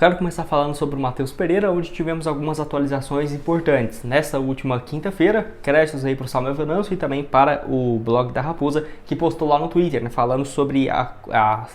quero começar falando sobre o Matheus Pereira, onde tivemos algumas atualizações importantes. Nesta última quinta-feira, créditos aí para o Samuel Venâncio e também para o blog da Raposa, que postou lá no Twitter, né, falando sobre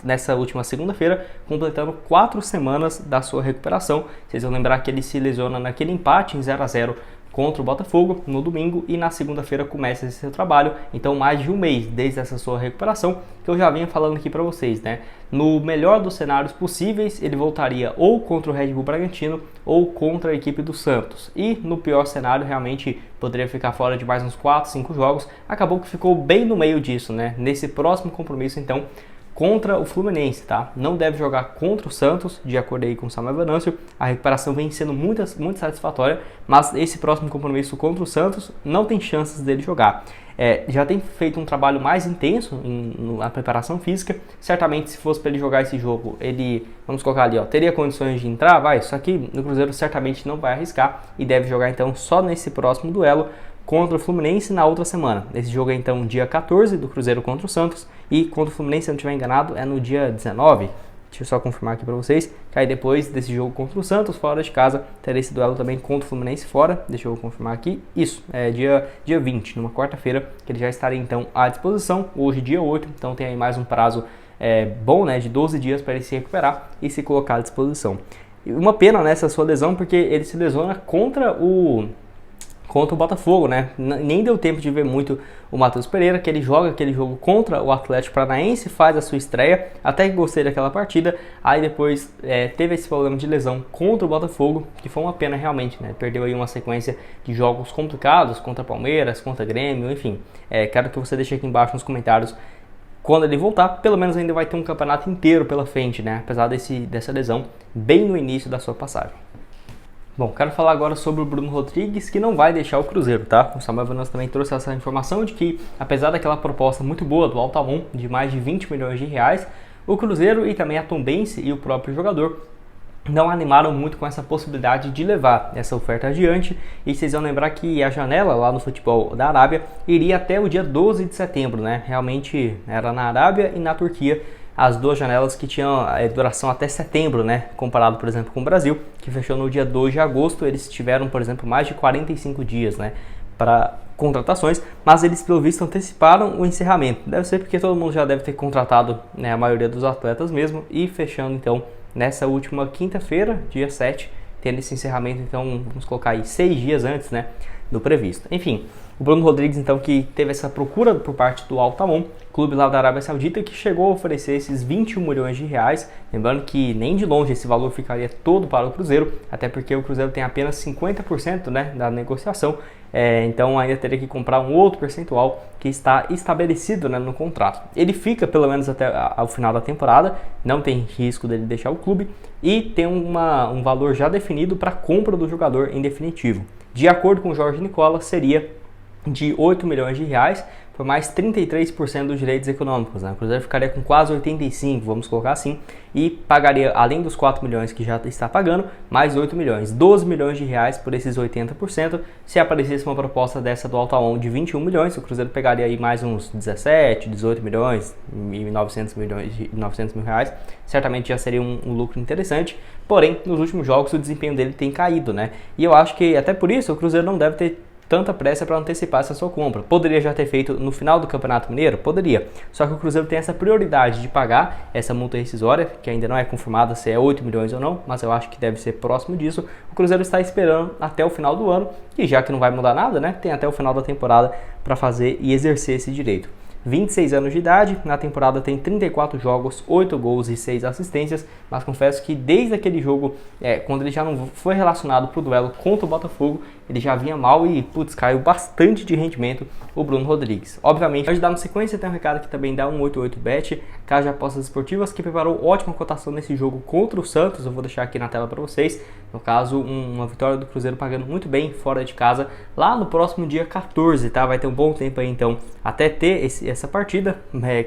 nessa última segunda-feira, completando 4 semanas da sua recuperação. Vocês vão lembrar que ele se lesiona naquele empate em 0-0 contra o Botafogo no domingo e na segunda-feira começa esse seu trabalho. Então mais de um mês desde essa sua recuperação, que eu já vinha falando aqui para vocês, né? No melhor dos cenários possíveis, ele voltaria ou contra o Red Bull Bragantino ou contra a equipe do Santos. E no pior cenário, realmente poderia ficar fora de mais uns 4, 5 jogos. Acabou que ficou bem no meio disso, né? Nesse próximo compromisso, então, contra o Fluminense, tá? Não deve jogar contra o Santos, de acordo aí com o Samuel Venâncio. A recuperação vem sendo muito satisfatória, mas esse próximo compromisso contra o Santos não tem chances dele jogar. Já tem feito um trabalho mais intenso na preparação física. Certamente, se fosse para ele jogar esse jogo, ele, vamos colocar ali, ó, teria condições de entrar, só que no Cruzeiro certamente não vai arriscar e deve jogar então só nesse próximo duelo contra o Fluminense na outra semana. Esse jogo é então dia 14 do Cruzeiro contra o Santos e contra o Fluminense, se eu não estiver enganado, é no dia 19. Deixa eu só confirmar aqui para vocês, que aí depois desse jogo contra o Santos, fora de casa, terá esse duelo também contra o Fluminense fora. Deixa eu confirmar aqui. Isso, é dia 20, numa quarta-feira, que ele já estaria então à disposição. Hoje, dia 8, então tem aí mais um prazo bom, né, de 12 dias para ele se recuperar e se colocar à disposição. E uma pena nessa sua lesão, porque ele se lesiona contra o Botafogo, né? Nem deu tempo de ver muito o Matheus Pereira, que ele joga aquele jogo contra o Atlético Paranaense, faz a sua estreia, até que gostei daquela partida, aí depois teve esse problema de lesão contra o Botafogo, que foi uma pena realmente, né? Perdeu aí uma sequência de jogos complicados, contra Palmeiras, contra Grêmio, enfim. Quero que você deixe aqui embaixo nos comentários quando ele voltar. Pelo menos ainda vai ter um campeonato inteiro pela frente, né? Apesar dessa lesão bem no início da sua passagem. Bom, quero falar agora sobre o Bruno Rodrigues, que não vai deixar o Cruzeiro, tá? O Samuel Venâncio também trouxe essa informação de que, apesar daquela proposta muito boa do Altamont, de mais de 20 milhões de reais, o Cruzeiro e também a Tombense e o próprio jogador não animaram muito com essa possibilidade de levar essa oferta adiante. E vocês vão lembrar que a janela lá no futebol da Arábia iria até o dia 12 de setembro, né? Realmente era na Arábia e na Turquia, as duas janelas que tinham duração até setembro, né? Comparado, por exemplo, com o Brasil, que fechou no dia 2 de agosto, eles tiveram, por exemplo, mais de 45 dias, né, para contratações, mas eles, pelo visto, anteciparam o encerramento. Deve ser porque todo mundo já deve ter contratado, né, a maioria dos atletas mesmo, e fechando, então, nessa última quinta-feira, dia 7, tendo esse encerramento, então, vamos colocar aí 6 dias antes, né, do previsto. Enfim, o Bruno Rodrigues, então, que teve essa procura por parte do Altamont, clube lá da Arábia Saudita, que chegou a oferecer esses 21 milhões de reais, lembrando que nem de longe esse valor ficaria todo para o Cruzeiro, até porque o Cruzeiro tem apenas 50%, né, da negociação, então ainda teria que comprar um outro percentual que está estabelecido, né, no contrato. Ele fica pelo menos até o final da temporada, não tem risco dele deixar o clube, e tem um valor já definido para a compra do jogador em definitivo. De acordo com o Jorge Nicola, seria de 8 milhões de reais, por mais 33% dos direitos econômicos, né? O Cruzeiro ficaria com quase 85, vamos colocar assim, e pagaria, além dos 4 milhões que já está pagando, mais 8 milhões, 12 milhões de reais por esses 80%. Se aparecesse uma proposta dessa do Altamont de 21 milhões, o Cruzeiro pegaria aí mais uns 17, 18 milhões e 900 mil reais, certamente já seria um lucro interessante, porém, nos últimos jogos o desempenho dele tem caído, né? E eu acho que, até por isso, o Cruzeiro não deve ter tanta pressa para antecipar essa sua compra. Poderia já ter feito no final do Campeonato Mineiro? Poderia. Só que o Cruzeiro tem essa prioridade de pagar essa multa rescisória, que ainda não é confirmada se é 8 milhões ou não, mas eu acho que deve ser próximo disso. O Cruzeiro está esperando até o final do ano, e já que não vai mudar nada, né, tem até o final da temporada para fazer e exercer esse direito. 26 anos de idade, na temporada tem 34 jogos, 8 gols e 6 assistências, mas confesso que desde aquele jogo, quando ele já não foi relacionado para o duelo contra o Botafogo, ele já vinha mal e, caiu bastante de rendimento o Bruno Rodrigues. Obviamente, antes de dar uma sequência, tem um recado que também dá um 88bet, Casa de Apostas Esportivas, que preparou ótima cotação nesse jogo contra o Santos, eu vou deixar aqui na tela para vocês. No caso, uma vitória do Cruzeiro pagando muito bem fora de casa, lá no próximo dia 14, tá? Vai ter um bom tempo aí, então, até ter essa partida,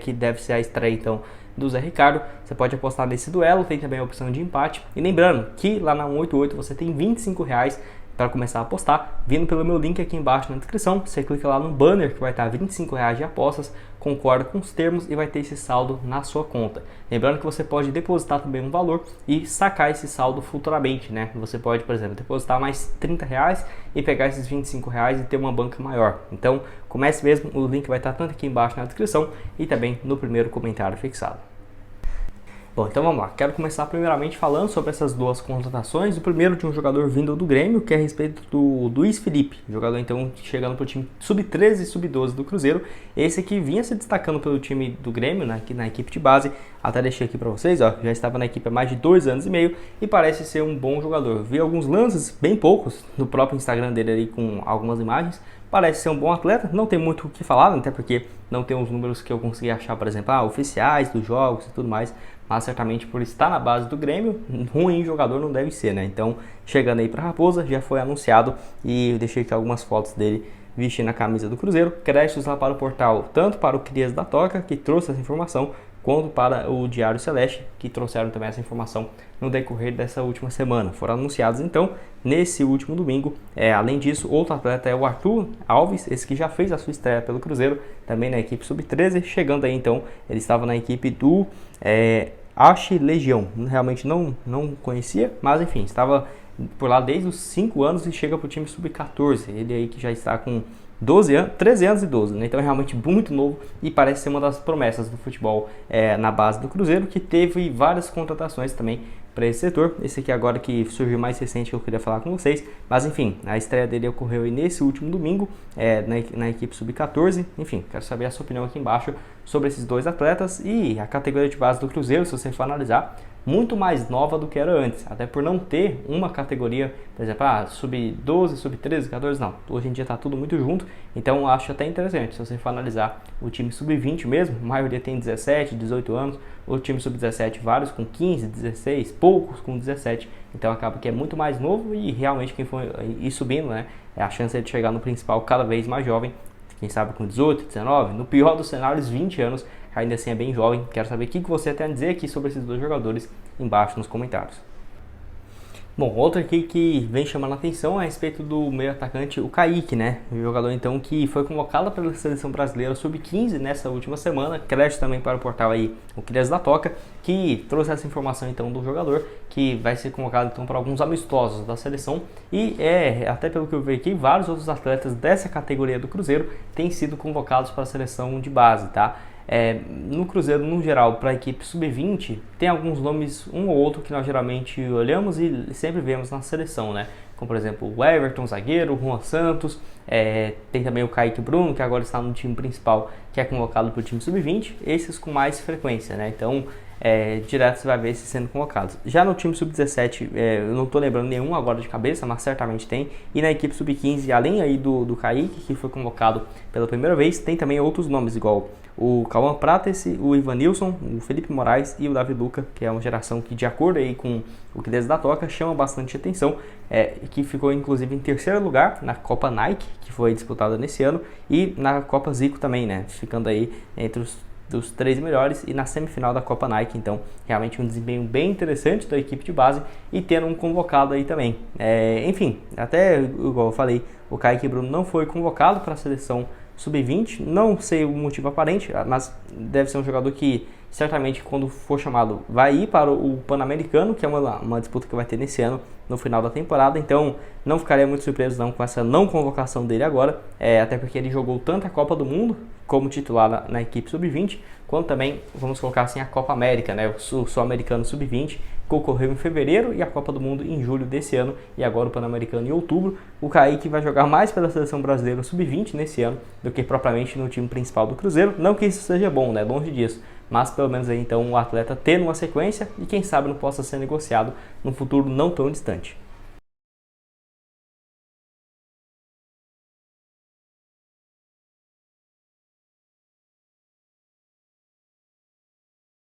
que deve ser a estreia, então, do Zé Ricardo. Você pode apostar nesse duelo, tem também a opção de empate. E lembrando que lá na 188 você tem R$25 para começar a apostar, vindo pelo meu link aqui embaixo na descrição. Você clica lá no banner que vai estar R$25 de apostas, concorda com os termos e vai ter esse saldo na sua conta. Lembrando que você pode depositar também um valor e sacar esse saldo futuramente, né? Você pode, por exemplo, depositar mais R$30 e pegar esses R$25 e ter uma banca maior. Então, comece mesmo, o link vai estar tanto aqui embaixo na descrição e também no primeiro comentário fixado. Bom, então vamos lá. Quero começar primeiramente falando sobre essas duas contratações. O primeiro de um jogador vindo do Grêmio, que é a respeito do Luiz Felipe, jogador então chegando para o time sub-13 e sub-12 do Cruzeiro. Esse aqui vinha se destacando pelo time do Grêmio, né, aqui na equipe de base. Até deixei aqui para vocês, ó, já estava na equipe há mais de 2 anos e meio e parece ser um bom jogador. Vi alguns lances, bem poucos, no próprio Instagram dele ali com algumas imagens. Parece ser um bom atleta, não tem muito o que falar, até porque não tem os números que eu consegui achar, por exemplo, oficiais dos jogos e tudo mais, mas certamente por estar na base do Grêmio, ruim jogador não deve ser, né? Então, chegando aí para Raposa, já foi anunciado e eu deixei aqui algumas fotos dele vestindo a camisa do Cruzeiro. Créditos lá para o portal, tanto para o Crias da Toca, que trouxe essa informação, quanto para o Diário Celeste, que trouxeram também essa informação no decorrer dessa última semana. Foram anunciados então nesse último domingo. Além disso, outro atleta é o Arthur Alves, esse que já fez a sua estreia pelo Cruzeiro, também na equipe sub-13, chegando aí então, ele estava na equipe do Ache Legião, realmente não conhecia, mas enfim, estava por lá desde os 5 anos e chega para o time sub-14, ele aí que já está com 13 anos e 12, né? Então é realmente muito novo e parece ser uma das promessas do futebol na base do Cruzeiro, que teve várias contratações também para esse setor. Esse aqui agora que surgiu mais recente que eu queria falar com vocês, mas enfim, a estreia dele ocorreu aí nesse último domingo na equipe sub-14. Enfim, quero saber a sua opinião aqui embaixo sobre esses dois atletas e a categoria de base do Cruzeiro, se você for analisar, muito mais nova do que era antes, até por não ter uma categoria, por exemplo, sub-12, sub-13, 14, não. Hoje em dia está tudo muito junto, então eu acho até interessante, se você for analisar o time sub-20 mesmo, a maioria tem 17, 18 anos, o time sub-17 vários com 15, 16, poucos com 17, então acaba que é muito mais novo e realmente quem for ir subindo, né, a chance de chegar no principal cada vez mais jovem, quem sabe com 18, 19, no pior dos cenários 20 anos, ainda assim é bem jovem. Quero saber o que você tem a dizer aqui sobre esses dois jogadores embaixo nos comentários. Bom, outro aqui que vem chamando a atenção é a respeito do meio atacante, o Kaique, né? O jogador então que foi convocado pela seleção brasileira sub-15 nessa última semana. Crédito também para o portal aí, o Crias da Toca, que trouxe essa informação então do jogador, que vai ser convocado então para alguns amistosos da seleção. E até pelo que eu vi aqui, vários outros atletas dessa categoria do Cruzeiro têm sido convocados para a seleção de base, tá? No Cruzeiro, no geral, para a equipe sub-20, tem alguns nomes, um ou outro, que nós geralmente olhamos e sempre vemos na seleção, né? Como, por exemplo, o Everton, zagueiro, o Juan Santos, tem também o Kaique Bruno, que agora está no time principal, que é convocado para o time sub-20, esses com mais frequência, né? Então, direto você vai ver esses sendo convocados. Já no time sub-17, eu não estou lembrando nenhum agora de cabeça, mas certamente tem. E na equipe sub-15, além aí do Kaique, que foi convocado pela primeira vez, tem também outros nomes, igual o Cauã Prates, o Ivanilson, o Felipe Moraes e o Davi Luca, que é uma geração que, de acordo aí com o Crias da Toca, chama bastante atenção, que ficou inclusive em terceiro lugar na Copa Nike, que foi disputada nesse ano, e na Copa Zico também, né, ficando aí entre dos 3 melhores e na semifinal da Copa Nike. Então realmente um desempenho bem interessante da equipe de base e tendo um convocado aí também. Enfim, até igual eu falei, o Kaique Bruno não foi convocado para a seleção sub-20, não sei o motivo aparente, mas deve ser um jogador que certamente quando for chamado vai ir para o Pan-Americano, que é uma disputa que vai ter nesse ano, no final da temporada. Então não ficaria muito surpreso não com essa não convocação dele agora, até porque ele jogou tanto a Copa do Mundo como titular na equipe sub-20, quanto também, vamos colocar assim, a Copa América, né, o Sul-Americano sub-20, que ocorreu em fevereiro, e a Copa do Mundo em julho desse ano, e agora o Pan-Americano em outubro. O Kaique vai jogar mais pela seleção brasileira sub-20 nesse ano do que propriamente no time principal do Cruzeiro. Não que isso seja bom, né, longe disso, mas pelo menos aí então o atleta tendo uma sequência e quem sabe não possa ser negociado num futuro não tão distante.